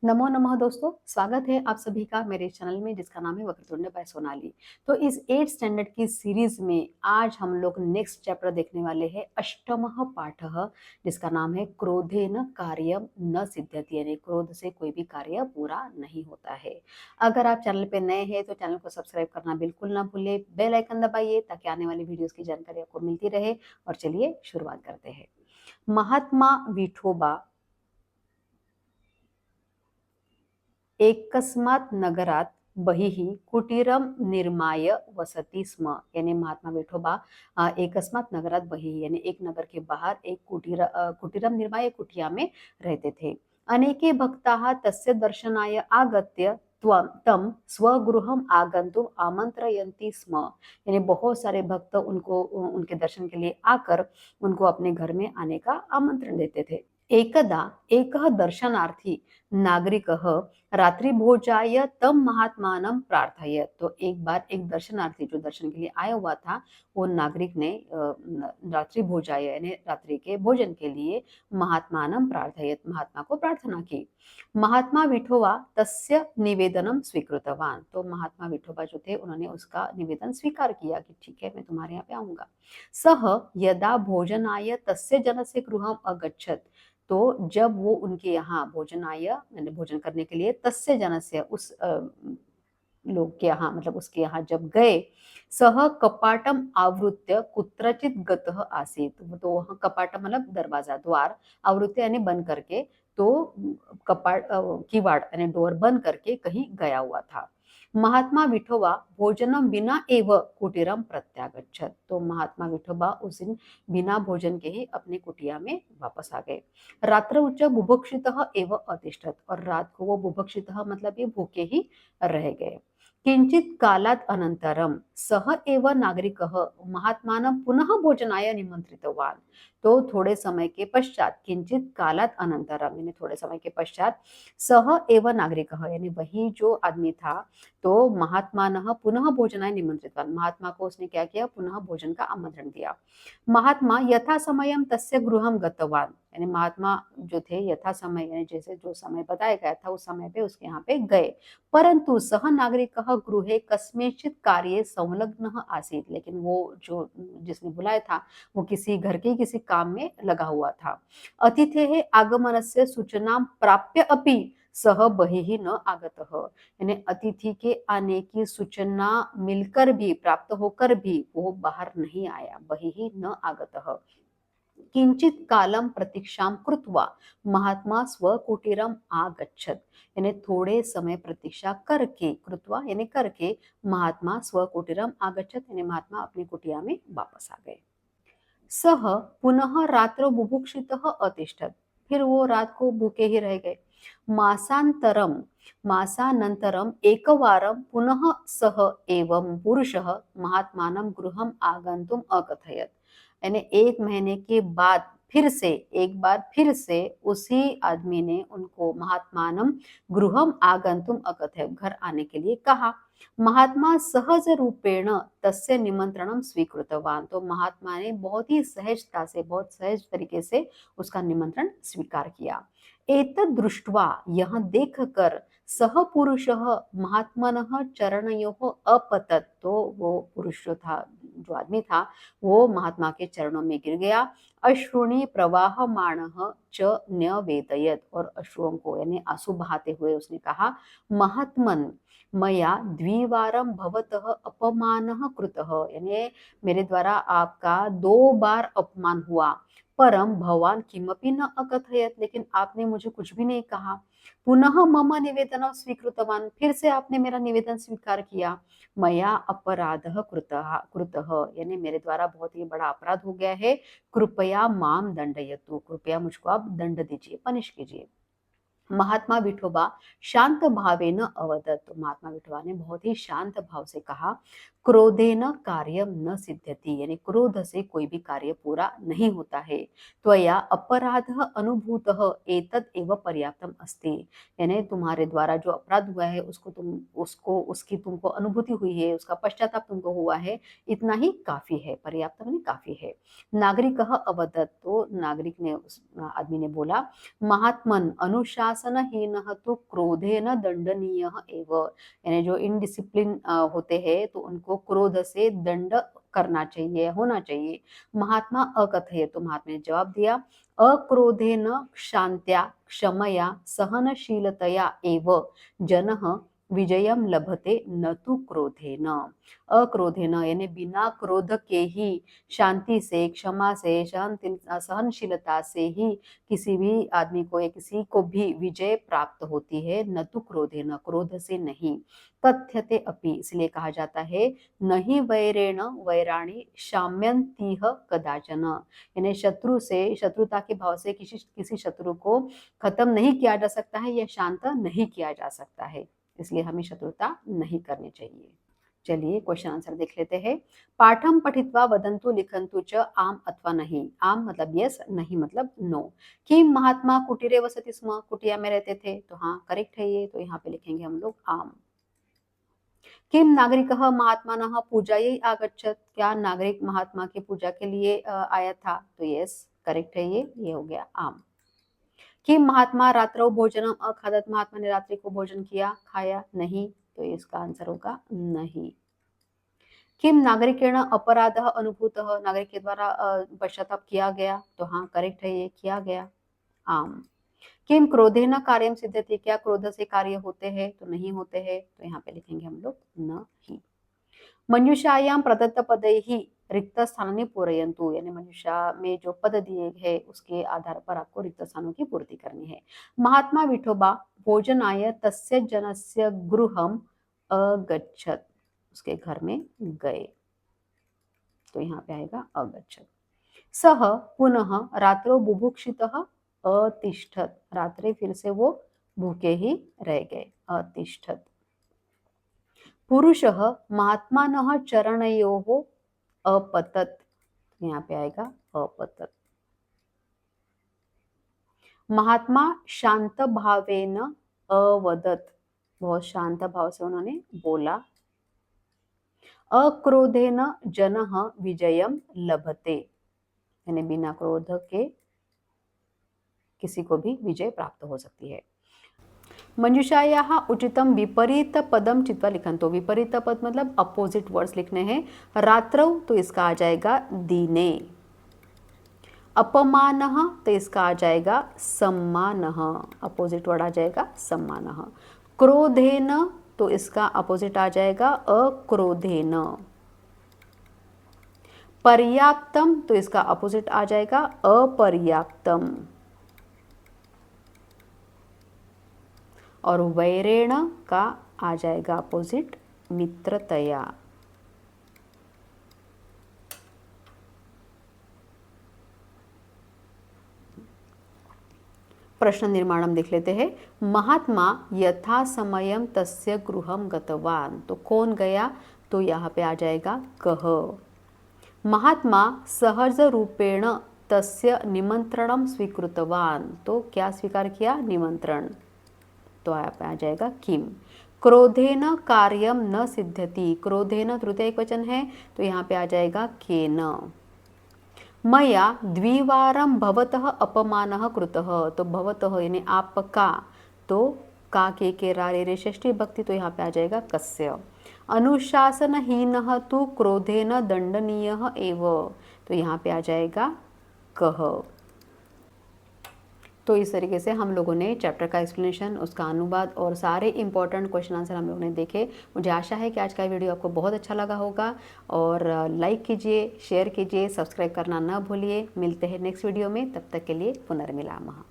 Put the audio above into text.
नमो नमः दोस्तों, स्वागत है आप सभी का मेरे चैनल में जिसका नाम है वक्रतुंड बाय सोनाली। तो इस 8th स्टैंडर्ड की सीरीज में आज हम लोग नेक्स्ट चैप्टर देखने वाले हैं अष्टमः पाठः, जिसका नाम है क्रोधेन कार्यम न सिद्ध्यति, यानी क्रोध से कोई भी कार्य पूरा नहीं होता है। अगर आप चैनल पे नए हैं तो चैनल को सब्सक्राइब करना बिल्कुल ना भूले, बेल आइकन दबाइए ताकि आने वाली वीडियोस की जानकारी आपको मिलती रहे। और चलिए शुरुआत करते हैं। महात्मा विठोबा एकस्मात् नगरात बहिः कुटीरम निर्माय वसति स्म, यानी महात्मा विठोबा एकस्मात् नगरात बहिः यानी एक नगर के बाहर एक कुटीरम निर्माय कुटिया में रहते थे। अनेके भक्ताः तस्य दर्शनाय आगत्य तम स्वगृहम आगंतुम आमंत्रयन्ति स्म, यानी बहुत सारे भक्त उनको उनके दर्शन के लिए आकर उनको अपने घर में आने का आमंत्रण देते थे। एकदा एकः दर्शनार्थी नागरिकः रात्रिभोजाय तम महात्मानं प्रार्थयत, तो एक बार एक दर्शनार्थी जो दर्शन के लिए आया हुआ था वो नागरिक ने रात्रि भोजाय यानी रात्रि के भोजन के लिए महात्मानं प्रार्थयत, महात्मा को प्रार्थना की। महात्मा विठोबा तस्य निवेदनम स्वीकृतवान, तो महात्मा विठोबा जो थे उन्होंने उसका निवेदन स्वीकार किया कि ठीक है मैं तुम्हारे यहाँ पे आऊंगा। सह यदा भोजनाय तस्य जनस्य गृहम अगच्छत, तो जब वो उनके यहाँ भोजनाय यानी भोजन करने के लिए तस्य जनस्य उस लोग के यहाँ मतलब उसके यहाँ जब गए, सह कपाटम आवृत्य कुत्रचित गतः आसीत, तो वहाँ कपाटम मतलब दरवाजा द्वार, आवृत्य यानी बंद करके, तो कपाट किवाड़ यानी डोर बंद करके कहीं गया हुआ था। महात्मा विठोबा भोजनम बिना एव कुटीरम प्रत्यागच्छत, तो महात्मा विठोबा उस दिन बिना भोजन के ही अपने कुटिया में वापस आ गए। रात्र उच्च बुभुक्षितः एव अतिष्ठत, और रात को वो बुभुक्षितः मतलब ये भूखे ही रह गए। किंचित कालात अनंतरम सह एव नागरिकः महात्मानं पुनः भोजनाय निमंत्रितवान, तो थोड़े समय के पश्चात किंचित कालात अनंतरम यानी थोड़े समय के पश्चात सह एव नागरिकः यानी वही जो आदमी था, तो महात्मानः पुनः भोजनाय निमंत्रितवान, महात्मा को उसने क्या किया, पुनः भोजन का आमंत्रण दिया। महात्मा यथा समयम तस्य गृहम गतवान, यानी महात्मा जो थे यथा समय यानी जैसे जो समय बताया गया था उस समय पे उसके यहाँ पे गए। परंतु सह नागरिकः गृहे कस्मिंश्चित् कार्ये संलग्नः आसीत्, लेकिन वो जो जिसने बुलाया था वो किसी घर के किसी काम में लगा हुआ था। अतिथेः आगमनस्य सूचनां प्राप्य अपि सह बहिः न आगतः, यानी अतिथि के आने की सूचना मिलकर भी प्राप्त होकर भी वो बाहर नहीं आया, बहिः न आगतः। किंचित कालम प्रतीक्षां कृत्वा महात्मा स्वकुटीरम आगच्छत, यानी थोड़े समय प्रतीक्षा करके, कृत्वा यानी करके, महात्मा स्वकुटीरम आगच्छत यानी महात्मा अपनी कुटिया में वापस आ गए। सह पुनः रात्र बुभुक्षितः अतिष्ठत, फिर वो रात को भूखे ही रह गए। मासानंतरम एकवारं पुनः सह एवं पुरुषः महात्मानं गृहम आगंतुम अकथयत, यानी एक महीने के बाद फिर से एक बार फिर से उसी आदमी ने उनको महात्मानं गृहम आगंतुम अकथयत घर आने के लिए कहा। महात्मा सहज रूपेण तस्य निमंत्रणम स्वीकृतवान, तो महात्मा ने बहुत ही सहजता से बहुत सहज तरीके से उसका निमंत्रण स्वीकार किया। एतद् दृष्ट्वा यह देखकर सह पुरुषः महात्मनः चरणयोः अपतत, तो वो पुरुष जो था जो आदमी था वो महात्मा के चरणों में गिर गया। अश्रुणि प्रवाहमाणः च न्यवेदयत, और अश्रुओं को यानी आंसू बहाते हुए उसने कहा, महात्मन मया द्विवारं भवतः अपमानः कृतः, यानी मेरे द्वारा आपका 2 बार अपमान हुआ। परम भवान किमपि न अकथयत, लेकिन आपने मुझे कुछ भी नहीं कहा। पुनः मम निवेदनं स्वीकृतवान, फिर से आपने मेरा निवेदन स्वीकार किया। मया अपराधः कृतः, यानी मेरे द्वारा बहुत ही बड़ा अपराध हो गया है। कृपया माम दंडयतु, कृपया मुझको आप दंड दीजिए, पनिश कीजिए। महात्मा विठोबा शांत भावेन अवदत। तो महात्मा विठोबा ने बहुत ही शांत भाव से कहा, क्रोधेन कार्यम न सिद्ध्यति, यानी क्रोध से कोई भी कार्य पूरा नहीं होता है। त्वया अपराधः अनुभूतः एतद एव पर्याप्तम अस्ति, यानी तुम्हारे द्वारा जो अपराध हुआ है उसको उसकी तुमको अनुभूति हुई है, उसका पश्चाताप तुमको हुआ है, इतना ही काफी है। पर्याप्त माने काफी है। नागरिकः अवदत, तो नागरिक ने उस आदमी ने बोला, महात्मन अनुशासनहीनः तो क्रोधेन दंडनीयः एव, यानी जो इनडिसिप्लिन होते हैं तो उनको क्रोध से दंड करना चाहिए, होना चाहिए। महात्मा अकथयत, तो महात्मा ने जवाब दिया, अक्रोधेन शांत्या क्षमया सहनशीलतया एव जनः विजयम लभते न तो क्रोधेन। अक्रोधेन यानी बिना क्रोध के ही, शांति से, क्षमा से, सहनशीलता से ही किसी भी आदमी को या किसी को भी विजय प्राप्त होती है, न तो क्रोधेन, क्रोध से नहीं। कथ्यते अपि, इसलिए कहा जाता है, नहीं वैरेण वैराणी शाम्यन्तीह कदाचन, यानी शत्रु से, शत्रुता के भाव से किसी शत्रु को खत्म नहीं किया जा सकता है या शांत नहीं किया जा सकता है, इसलिए हमें शत्रुता नहीं करनी चाहिए। चलिए क्वेश्चन आंसर देख लेते हैं। पाठम पठित्वा वदंतु लिखंतु च आम अथवा नहीं। आम मतलब यस, नहीं मतलब नो। किम महात्मा कुटीरे वसति स्म, कुटिया में रहते थे, तो हाँ करेक्ट है ये, तो यहाँ पे लिखेंगे हम लोग आम। किम नागरिकः महात्मानः पूजायै आगच्छत्, क्या नागरिक महात्मा की पूजा के लिए आया था, तो यस करेक्ट है ये हो गया आम। किम महात्मा रात्रौ भोजनम अखादत, महात्मा ने रात्रि को भोजन किया, खाया नहीं, तो इसका आंसर होगा नहीं। किम नागरिकेण अपराधः अनुभूतः, नागरिक के द्वारा पश्चाताप किया गया, तो हाँ करेक्ट है ये, किया गया आम। किम क्रोधेन कार्यम सिद्ध्यति, क्या क्रोध से कार्य होते हैं, तो नहीं होते हैं, तो यहाँ पे लिखेंगे हम लोग नहीं। मनुष्यायाम प्रदत्त पदैहि रिक्त स्थानानि पूरयन्तु, यानी मनुष्य में जो पद दिए हैं उसके आधार पर आपको रिक्त स्थानों की पूर्ति करनी है। महात्मा विठोबा भोजनाय तस्य जनस्य गृहम अगच्छत, उसके घर में गए, तो यहाँ पे आएगा अगच्छत। सह पुनः रात्रो बुभुक्षितः अतिष्ठत, रात्रि फिर से वो भूखे ही रह गए, अतिष्ठत। पुरुषः महात्मानः चरणयोः अपतत, यहाँ पे आएगा अपतत। महात्मा शांत भावेन अवदत, बहुत शांत भाव से उन्होंने बोला। अक्रोधेन जनः विजयम लभते, यानी बिना क्रोध के किसी को भी विजय प्राप्त हो सकती है। मंजुषायाः उचितम विपरीत पदम चित्वा लिखंतो, विपरीत पद मतलब अपोजिट वर्ड्स लिखने हैं। रात्रौ, तो इसका आ जाएगा दीने। अपमानः, तो इसका आ जाएगा सम्मानः, अपोजिट वर्ड आ जाएगा सम्मानः। क्रोधेन, तो इसका अपोजिट आ जाएगा अक्रोधेन। पर्याप्तम, तो इसका अपोजिट आ जाएगा अपर्याप्तम। और वैरेण का आ जाएगा अपोजिट मित्रतया। प्रश्न निर्माणम देख लेते हैं। महात्मा यथा समयम तस्य गृहम गतवान, तो कौन गया, तो यहाँ पे आ जाएगा कह। महात्मा सहज रूपेण तस्य निमंत्रणम स्वीकृतवान, तो क्या स्वीकार किया, निमंत्रण, तो यहाँ पे आ जाएगा किम। क्रोधेन कार्यम न सिद्ध्यति, क्रोधेन तृतीय वचन है, तो यहाँ पे आ जाएगा केन। मया द्विवारं भवतः अपमानः कृतः, तो भवतः यानी आपका, तो का के रा रे रे षष्ठी भक्ति, तो यहाँ पे आ जाएगा कस्य। अनुशासनहीनः तु क्रोधेन दंडनीयः एव, तो यहाँ पे आ जाएगा कह। तो इस तरीके से हम लोगों ने चैप्टर का एक्सप्लेनेशन, उसका अनुवाद और सारे इंपॉर्टेंट क्वेश्चन आंसर हम लोगों ने देखे। मुझे आशा है कि आज का वीडियो आपको बहुत अच्छा लगा होगा, और लाइक कीजिए, शेयर कीजिए, सब्सक्राइब करना ना भूलिए। मिलते हैं नेक्स्ट वीडियो में, तब तक के लिए पुनर्मिलामः।